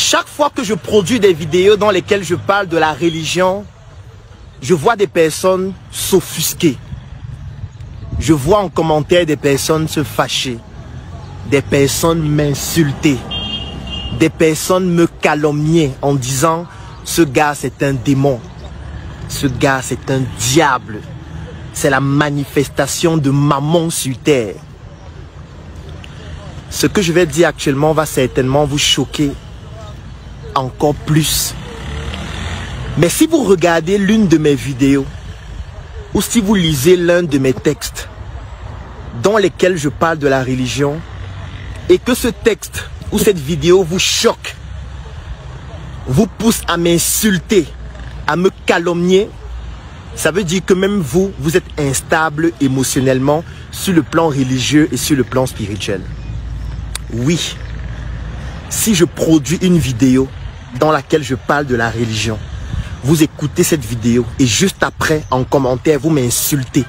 Chaque fois que je produis des vidéos dans lesquelles je parle de la religion, je vois des personnes s'offusquer. Je vois en commentaire des personnes se fâcher. Des personnes m'insulter. Des personnes me calomnier en disant « Ce gars, c'est un démon. Ce gars, c'est un diable. C'est la manifestation de Mammon sur terre. » Ce que je vais dire actuellement va certainement vous choquer encore plus. Mais si vous regardez l'une de mes vidéos ou si vous lisez l'un de mes textes dans lesquels je parle de la religion et que ce texte ou cette vidéo vous choque, vous pousse à m'insulter, à me calomnier, ça veut dire que même vous, vous êtes instable émotionnellement sur le plan religieux et sur le plan spirituel. Oui, si je produis une vidéo dans laquelle je parle de la religion, vous écoutez cette vidéo et juste après, en commentaire, vous m'insultez,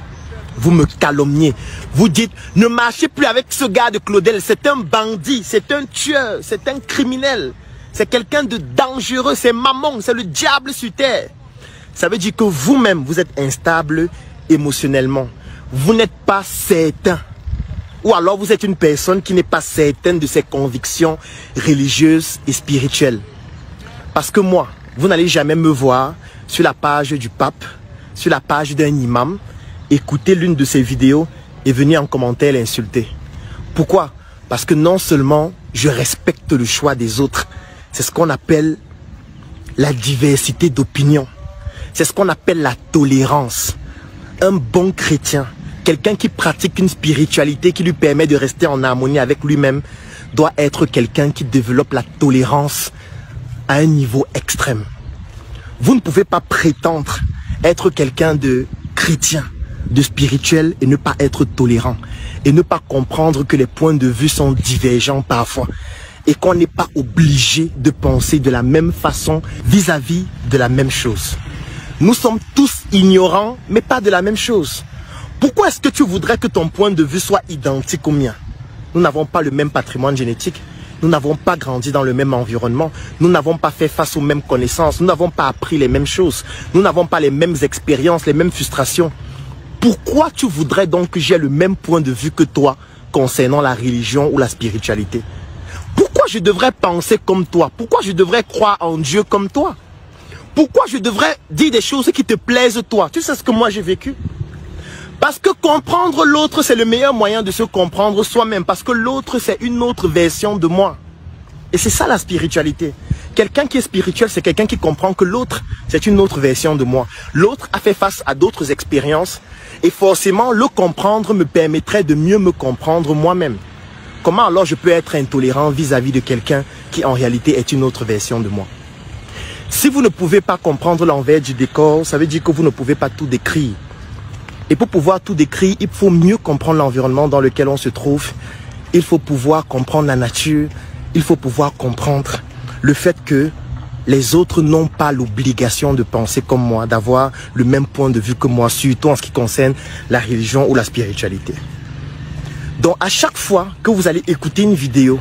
vous me calomniez, vous dites « Ne marchez plus avec ce gars de Claudel, c'est un bandit, c'est un tueur, c'est un criminel, c'est quelqu'un de dangereux, c'est Mammon, c'est le diable sur terre. » Ça veut dire que vous-même, vous êtes instable émotionnellement. Vous n'êtes pas certain. Ou alors vous êtes une personne qui n'est pas certaine de ses convictions religieuses et spirituelles. Parce que moi, vous n'allez jamais me voir sur la page du pape, sur la page d'un imam, écouter l'une de ses vidéos et venir en commentaire l'insulter. Pourquoi? Parce que non seulement je respecte le choix des autres, c'est ce qu'on appelle la diversité d'opinion. C'est ce qu'on appelle la tolérance. Un bon chrétien, quelqu'un qui pratique une spiritualité qui lui permet de rester en harmonie avec lui-même, doit être quelqu'un qui développe la tolérance à un niveau extrême. Vous ne pouvez pas prétendre être quelqu'un de chrétien, de spirituel et ne pas être tolérant. Et ne pas comprendre que les points de vue sont divergents parfois. Et qu'on n'est pas obligé de penser de la même façon vis-à-vis de la même chose. Nous sommes tous ignorants, mais pas de la même chose. Pourquoi est-ce que tu voudrais que ton point de vue soit identique au mien? Nous n'avons pas le même patrimoine génétique. Nous n'avons pas grandi dans le même environnement. Nous n'avons pas fait face aux mêmes connaissances. Nous n'avons pas appris les mêmes choses. Nous n'avons pas les mêmes expériences, les mêmes frustrations. Pourquoi tu voudrais donc que j'ai le même point de vue que toi concernant la religion ou la spiritualité? Pourquoi je devrais penser comme toi? Pourquoi je devrais croire en Dieu comme toi? Pourquoi je devrais dire des choses qui te plaisent toi? Tu sais ce que moi j'ai vécu? Parce que comprendre l'autre, c'est le meilleur moyen de se comprendre soi-même. Parce que l'autre, c'est une autre version de moi. Et c'est ça la spiritualité. Quelqu'un qui est spirituel, c'est quelqu'un qui comprend que l'autre, c'est une autre version de moi. L'autre a fait face à d'autres expériences. Et forcément, le comprendre me permettrait de mieux me comprendre moi-même. Comment alors je peux être intolérant vis-à-vis de quelqu'un qui en réalité est une autre version de moi? Si vous ne pouvez pas comprendre l'envers du décor, ça veut dire que vous ne pouvez pas tout décrire. Et pour pouvoir tout décrire, il faut mieux comprendre l'environnement dans lequel on se trouve. Il faut pouvoir comprendre la nature. Il faut pouvoir comprendre le fait que les autres n'ont pas l'obligation de penser comme moi, d'avoir le même point de vue que moi, surtout en ce qui concerne la religion ou la spiritualité. Donc à chaque fois que vous allez écouter une vidéo,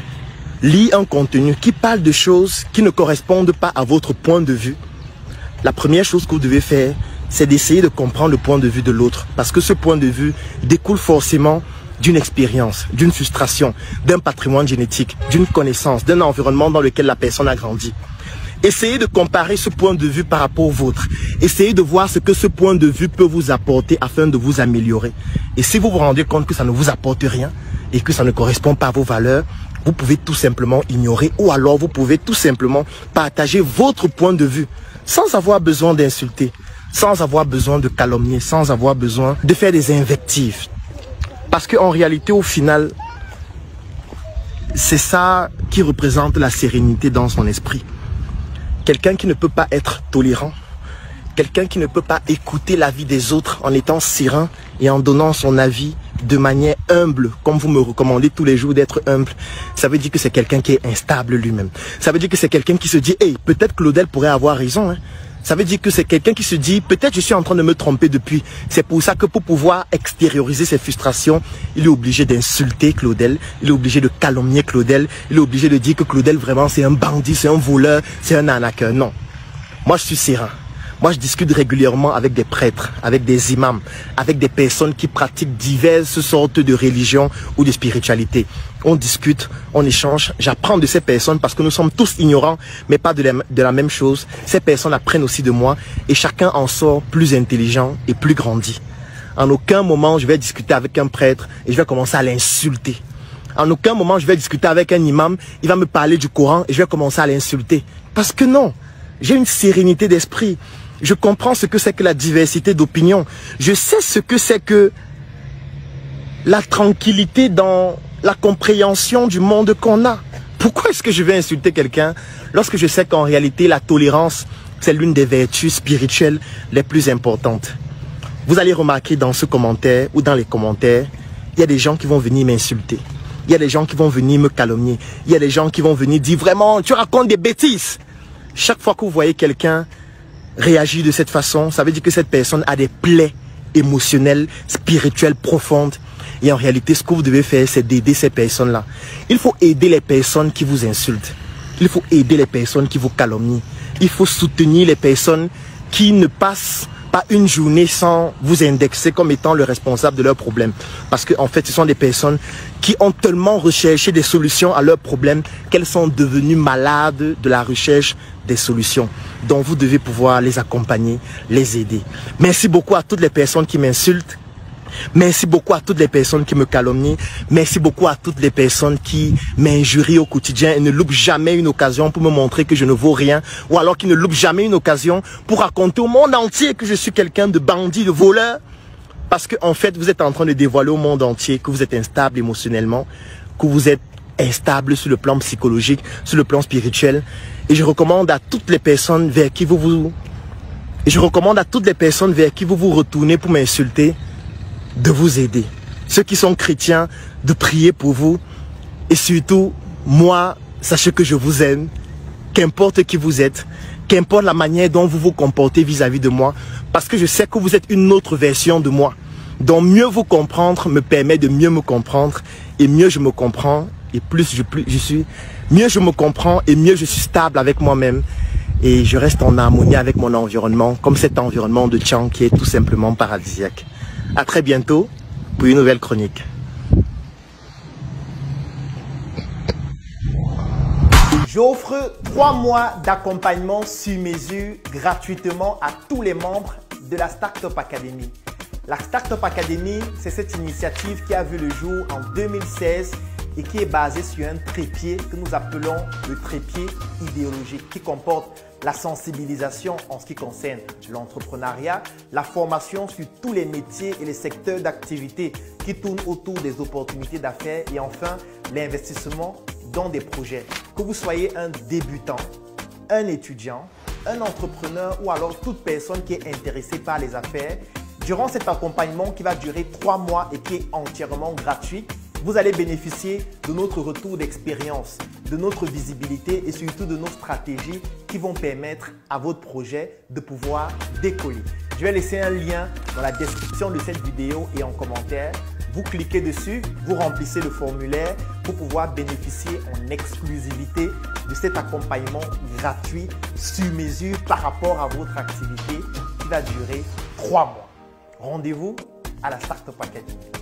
lire un contenu qui parle de choses qui ne correspondent pas à votre point de vue, la première chose que vous devez faire, c'est d'essayer de comprendre le point de vue de l'autre. Parce que ce point de vue découle forcément d'une expérience, d'une frustration, d'un patrimoine génétique, d'une connaissance, d'un environnement dans lequel la personne a grandi. Essayez de comparer ce point de vue par rapport au vôtre. Essayez de voir ce que ce point de vue peut vous apporter afin de vous améliorer. Et si vous vous rendez compte que ça ne vous apporte rien et que ça ne correspond pas à vos valeurs, vous pouvez tout simplement ignorer ou alors vous pouvez tout simplement partager votre point de vue sans avoir besoin d'insulter, sans avoir besoin de calomnier, sans avoir besoin de faire des invectives. Parce qu'en réalité, au final, c'est ça qui représente la sérénité dans son esprit. Quelqu'un qui ne peut pas être tolérant, quelqu'un qui ne peut pas écouter l'avis des autres en étant serein et en donnant son avis de manière humble, comme vous me recommandez tous les jours d'être humble, ça veut dire que c'est quelqu'un qui est instable lui-même. Ça veut dire que c'est quelqu'un qui se dit, hey, peut-être Claudel pourrait avoir raison, hein. Ça veut dire que c'est quelqu'un qui se dit, peut-être je suis en train de me tromper depuis. C'est pour ça que pour pouvoir extérioriser ses frustrations, il est obligé d'insulter Claudel, il est obligé de calomnier Claudel, il est obligé de dire que Claudel vraiment c'est un bandit, c'est un voleur, c'est un arnaqueur. Non, moi je suis serein. Moi, je discute régulièrement avec des prêtres, avec des imams, avec des personnes qui pratiquent diverses sortes de religions ou de spiritualité. On discute, on échange, j'apprends de ces personnes parce que nous sommes tous ignorants, mais pas de la même chose. Ces personnes apprennent aussi de moi et chacun en sort plus intelligent et plus grandi. En aucun moment, je vais discuter avec un prêtre et je vais commencer à l'insulter. En aucun moment, je vais discuter avec un imam, il va me parler du Coran et je vais commencer à l'insulter. Parce que non, j'ai une sérénité d'esprit. Je comprends ce que c'est que la diversité d'opinions. Je sais ce que c'est que la tranquillité dans la compréhension du monde qu'on a. Pourquoi est-ce que je vais insulter quelqu'un lorsque je sais qu'en réalité, la tolérance, c'est l'une des vertus spirituelles les plus importantes? Vous allez remarquer dans ce commentaire ou dans les commentaires, il y a des gens qui vont venir m'insulter. Il y a des gens qui vont venir me calomnier. Il y a des gens qui vont venir dire vraiment, tu racontes des bêtises. Chaque fois que vous voyez quelqu'un réagir de cette façon, ça veut dire que cette personne a des plaies émotionnelles, spirituelles profondes. Et en réalité, ce que vous devez faire, c'est d'aider ces personnes-là. Il faut aider les personnes qui vous insultent. Il faut aider les personnes qui vous calomnient. Il faut soutenir les personnes qui ne passent pas une journée sans vous indexer comme étant le responsable de leurs problèmes. Parce qu'en fait, ce sont des personnes qui ont tellement recherché des solutions à leurs problèmes qu'elles sont devenues malades de la recherche des solutions. Donc vous devez pouvoir les accompagner, les aider. Merci beaucoup à toutes les personnes qui m'insultent. Merci beaucoup à toutes les personnes qui me calomnient. Merci beaucoup à toutes les personnes qui m'injurient au quotidien et ne loupent jamais une occasion pour me montrer que je ne vaux rien. Ou alors qui ne loupent jamais une occasion pour raconter au monde entier que je suis quelqu'un de bandit, de voleur. Parce qu'en fait, vous êtes en train de dévoiler au monde entier que vous êtes instable émotionnellement, que vous êtes instable sur le plan psychologique, sur le plan spirituel. Et je recommande à toutes les personnes vers qui vous retournez pour m'insulter, de vous aider. Ceux qui sont chrétiens, de prier pour vous. Et surtout, moi, sachez que je vous aime. Qu'importe qui vous êtes, qu'importe la manière dont vous vous comportez vis-à-vis de moi, parce que je sais que vous êtes une autre version de moi. Donc mieux vous comprendre me permet de mieux me comprendre. Et mieux je me comprends, et mieux je me comprends et mieux je suis stable avec moi-même. Et je reste en harmonie avec mon environnement, comme cet environnement de Tchang qui est tout simplement paradisiaque. À très bientôt pour une nouvelle chronique. J'offre 3 mois d'accompagnement sur mesure gratuitement à tous les membres de la Startup Academy. La Startup Academy, c'est cette initiative qui a vu le jour en 2016 et qui est basée sur un trépied que nous appelons le trépied idéologique qui comporte la sensibilisation en ce qui concerne l'entrepreneuriat, la formation sur tous les métiers et les secteurs d'activité qui tournent autour des opportunités d'affaires et enfin l'investissement dans des projets. Que vous soyez un débutant, un étudiant, un entrepreneur ou alors toute personne qui est intéressée par les affaires, durant cet accompagnement qui va durer 3 mois et qui est entièrement gratuit, vous allez bénéficier de notre retour d'expérience, de notre visibilité et surtout de nos stratégies qui vont permettre à votre projet de pouvoir décoller. Je vais laisser un lien dans la description de cette vidéo et en commentaire. Vous cliquez dessus, vous remplissez le formulaire pour pouvoir bénéficier en exclusivité de cet accompagnement gratuit sur mesure par rapport à votre activité qui va durer 3 mois. Rendez-vous à la Startup Academy.